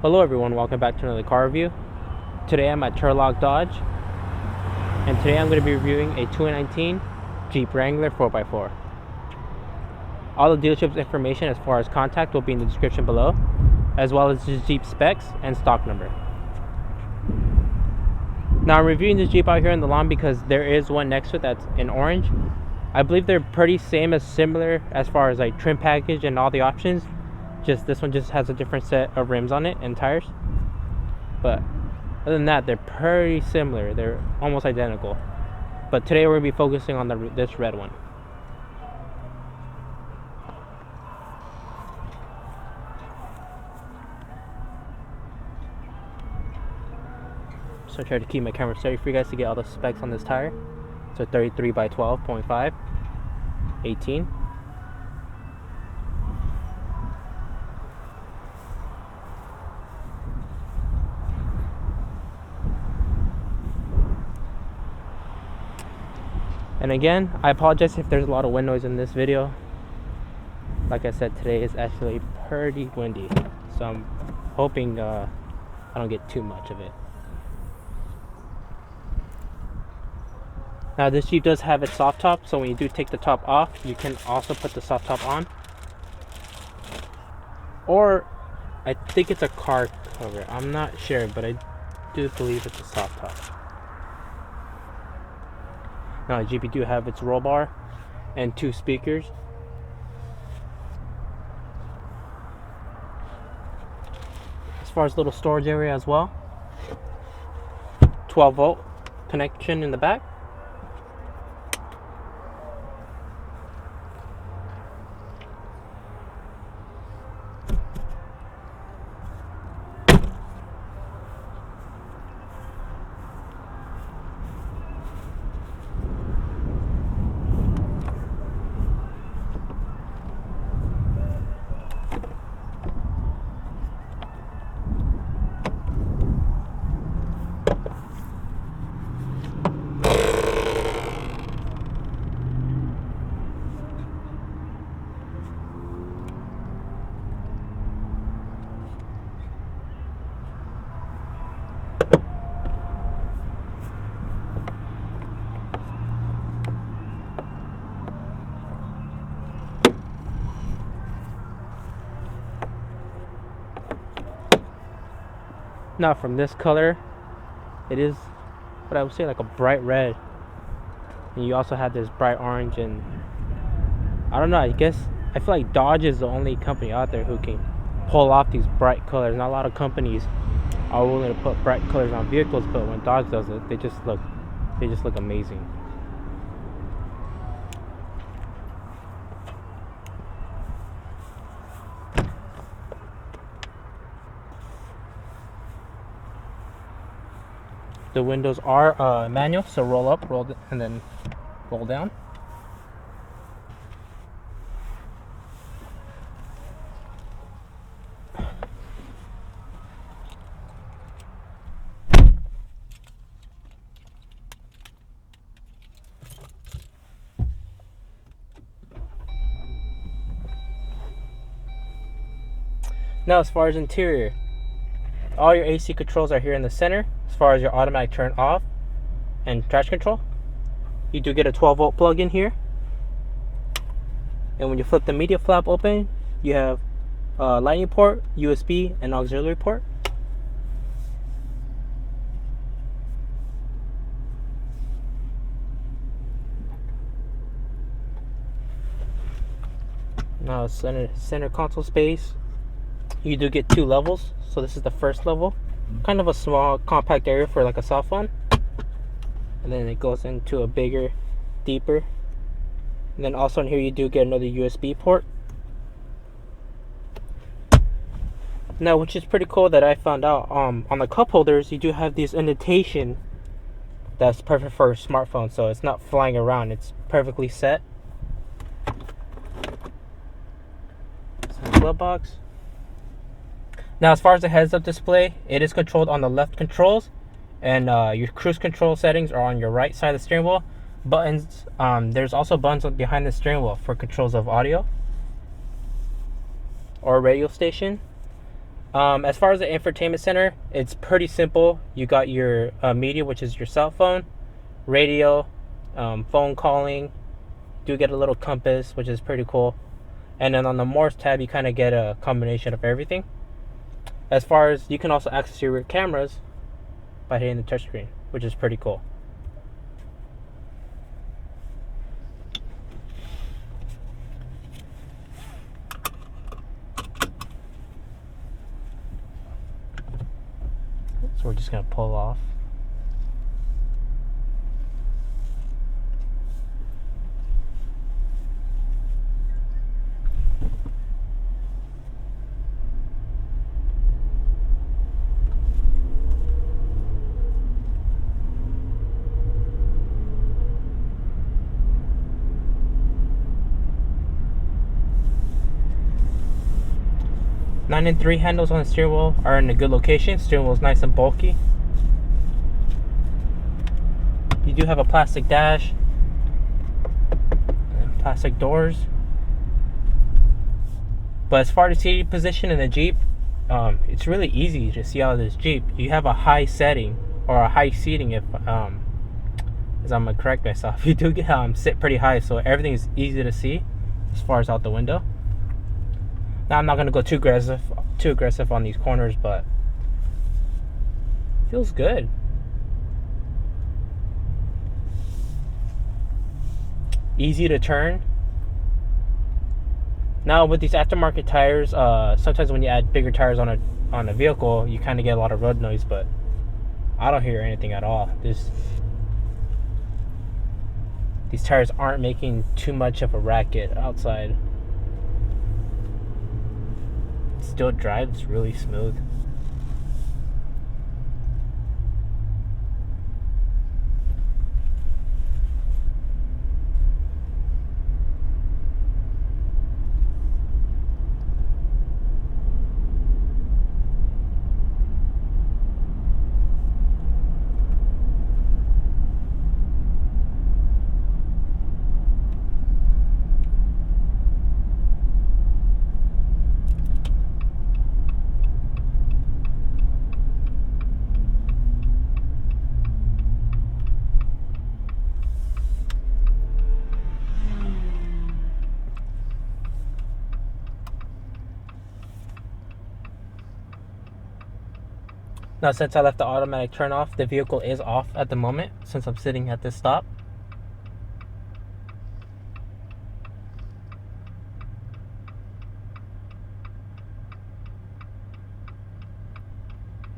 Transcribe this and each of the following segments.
Hello everyone, welcome back to another car review. Today I'm at Turlock Dodge, and today I'm going to be reviewing a 2019 Jeep Wrangler 4x4. All the dealership's information as far as contact will be in the description below, as well as the Jeep specs and stock number. Now I'm reviewing this Jeep out here in the lawn because there is one next to it that's in orange. I believe they're pretty similar as far as like trim package and all the options. Just this one just has a different set of rims on it and tires, but other than that they're pretty similar. They're almost identical, but today we're going to be focusing on this red one. So I try to keep my camera steady for you guys to get all the specs on this tire. So 33 by 12.5, 18. And again, I apologize if there's a lot of wind noise in this video. Like I said, today is actually pretty windy, so I'm hoping I don't get too much of it. Now this Jeep does have its soft top, so when you do take the top off, you can also put the soft top on. Or I think it's a car cover. I'm not sure, but I do believe it's a soft top. Now the Jeep do have its roll bar and 2 speakers. As far as little storage area as well, 12-volt connection in the back. Now from this color, it is what I would say like a bright red, and you also have this bright orange, and I don't know, I feel like Dodge is the only company out there who can pull off these bright colors. Not a lot of companies are willing to put bright colors on vehicles, but when Dodge does it, they just look amazing. The windows are manual, so roll up, and then roll down. Now as far as interior, all your AC controls are here in the center. As far as your automatic turn off and traction control, you do get a 12-volt plug in here. And when you flip the media flap open, you have a lightning port, USB, and auxiliary port. Now center console space, you do get 2 levels. So this is the first level, kind of a small compact area for like a cell phone, and then it goes into a bigger, deeper, and then also in here you do get another USB port. Now, which is pretty cool that I found out, on the cup holders you do have this indentation that's perfect for a smartphone, so it's not flying around, it's perfectly set. Glove box. Now as far as the heads-up display, it is controlled on the left controls, and your cruise control settings are on your right side of the steering wheel. Buttons, there's also buttons behind the steering wheel for controls of audio or radio station. As far as the infotainment center, it's pretty simple. You got your media, which is your cell phone, radio, phone calling. Do get a little compass, which is pretty cool. And then on the Morse tab, you kind of get a combination of everything. As far as you can also access your cameras by hitting the touchscreen, which is pretty cool. So we're just gonna pull off. Nine and 3 handles on the steering wheel are in a good location. Steering wheel is nice and bulky. You do have a plastic dash and plastic doors. But as far as seating position in the Jeep, it's really easy to see out of this Jeep. You have a high setting, or a high seating, if as I'm gonna correct myself. You do get sit pretty high, so everything is easy to see as far as out the window. Now I'm not gonna go too aggressive on these corners, but feels good. Easy to turn. Now with these aftermarket tires, sometimes when you add bigger tires on a vehicle, you kind of get a lot of road noise, but I don't hear anything at all. These tires aren't making too much of a racket outside. It still drives really smooth. Now, since I left the automatic turn off, the vehicle is off at the moment since I'm sitting at this stop.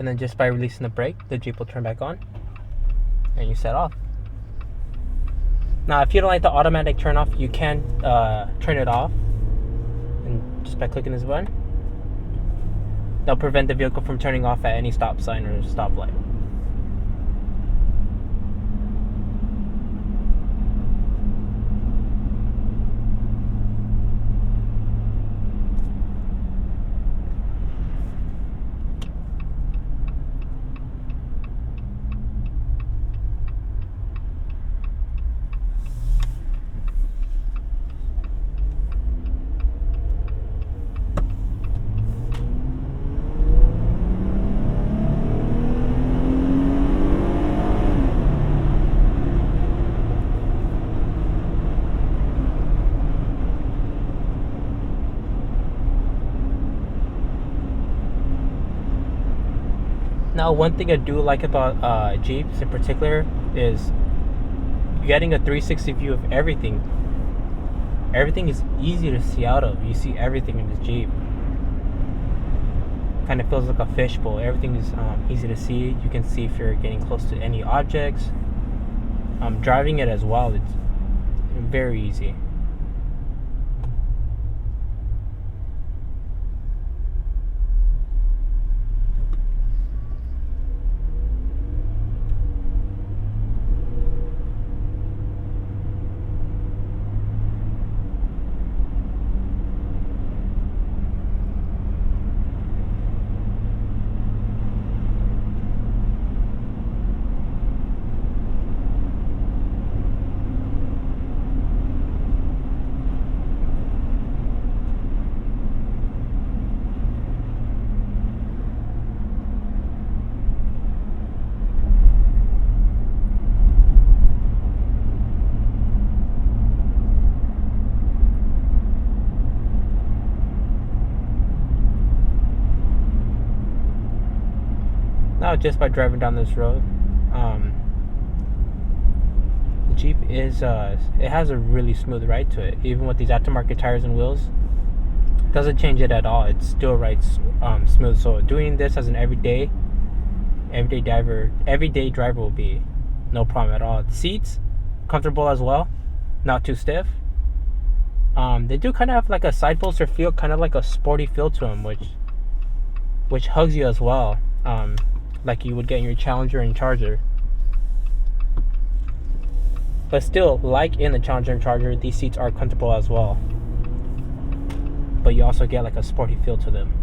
And then just by releasing the brake, the Jeep will turn back on and you set off. Now, if you don't like the automatic turn off, you can turn it off, and just by clicking this button. They'll prevent the vehicle from turning off at any stop sign or stoplight. Now, one thing I do like about Jeeps in particular is getting a 360 view of everything. Everything is easy to see out of. You see everything in this Jeep. Kind of feels like a fishbowl. Everything is easy to see. You can see if you're getting close to any objects. Driving it as well, it's very easy. Now, just by driving down this road, the Jeep is it has a really smooth ride to it, even with these aftermarket tires and wheels. Doesn't change it at all. It still rides smooth. So doing this as an everyday driver will be no problem at all. The seats comfortable as well, not too stiff. They do kind of have like a side bolster feel, kind of like a sporty feel to them, which hugs you as well, like you would get in your Challenger and Charger. But still, like in the Challenger and Charger, these seats are comfortable as well. But you also get like a sporty feel to them.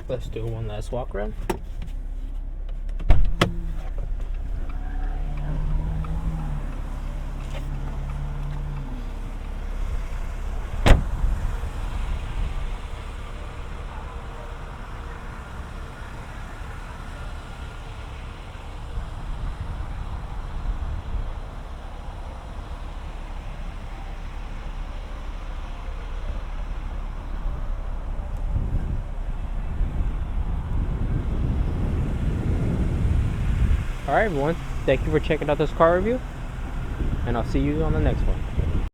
Let's do one last walk around. Alright everyone, thank you for checking out this car review, and I'll see you on the next one.